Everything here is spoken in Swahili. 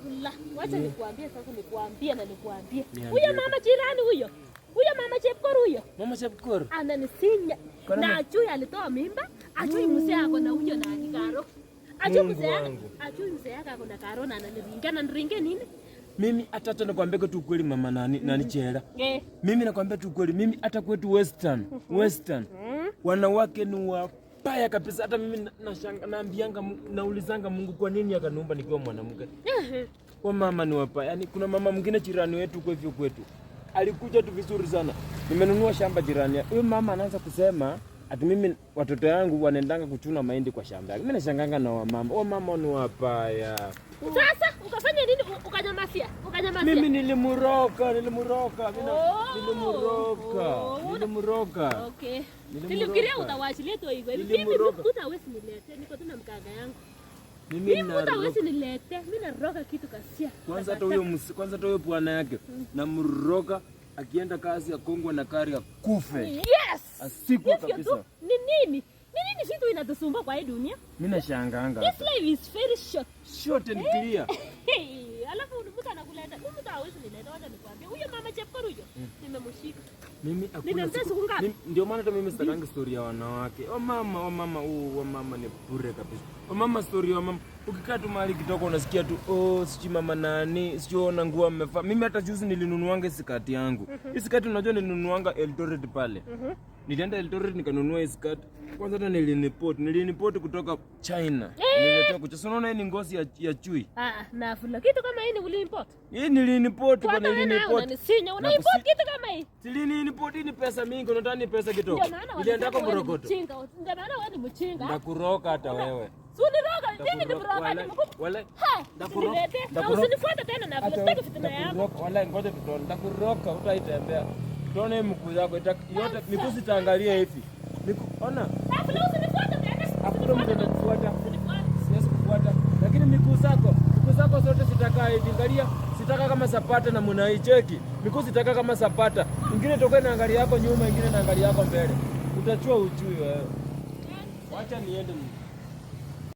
Afla, wacha nikuambie sasa, nikuambie. Huyo mama jirani huyo. Huyo mama Chepkor huyo. Mama Chepkor. Ananisinya. Na ajui alitoa mimba, ajui mzee ako na huyo na Karo. Ajui mzee yake ako na Karo na ananiringa nini? Mimi hata nakwambia tu kweli mama nani chela. Mimi nakwambia tu kweli, mimi hata kwetu Western. Wanawake ni wabaya kabisa. Hata mimi naambianga naulizanga Mungu kwa nini akaniumba nikiwa mwanamke. Kwa mama ni wabaya. Yaani kuna mama mwingine jirani wetu kwa hivyo kwetu. Alikuja tu vizuri sana. Nimenunua shamba jirani. Huyo mama anaanza kusema ati mimi watoto yangu wanaendanga kuchuna mahindi kwa shamba. Mimi nashanganga na wamama. Wamama ni wabaya. Sasa ukafanya nini? Ukanyamasia. Mimi nilimuroka. Okay. Nilifikiria utawachilia tu hivyo. Mimi hutawezi nilete. Niko tu na mkanga yangu. Mimi hutawezi nilete. Mimi naroka kitu kasia. Kwanza hata huyo bwana yake namroka akienda kazi ya Kongo na kari ya kufe. Yes. Asikwe kabisa. Ni nini vitu inatusumbua kwa hii dunia? Mimi nashangaanga. This life is very short. Short and clear. Alafu mtu anakuleta. Mtu hawezi nileta, wacha nikwambie. Huyo mama Chepkor huyo nimemshika. Mimi ndio maana hata mimi sitakangi story ya wanawake. Mama ni bure kabisa. Mama story ya mama. Ukikaa tu mahali kitoko unasikia tu siji mama nani, siona nguo amevaa. Mimi hata juzi nilinunuanga skati yangu. Hii skati unajua nilinunuanga Eldoret pale. Nilienda Eldoret nikanunua hii skati. Kwanza hata niliniport kutoka China. Nililetea kucha. Unaona hii ni ngozi ya chui. Na fula kitu kama hii ni uliimport? Hii niliimport kwa niliniport. Unanisinya, unaimport kitu kama hii? Niliimport ni pesa mingi, unataka ni pesa kidogo. Nilienda kwa Morokoto. Ndio maana wewe ni mchinga. Ndakuroka hata wewe. Suniroga, mimi ni broka. Wala. Na usinifuate tena na sitaki fitina yako. Wala ngoja tuone. Ndakuroka utaitembea. Tuone mkuu yako yote miguu sitaangalia hivi. Ona. Usinifuate tena. Hakuna mtu atakufuata. Siwezi kufuata. Lakini miguu zako zote sitakaa hivi. Angalia, sitaka kama sapata na mnaicheki. Miguu sitaka kama sapata. Ingine toka na angalia yako nyuma, ingine na angalia yako mbele. Utachua ujui wewe. Wacha niende.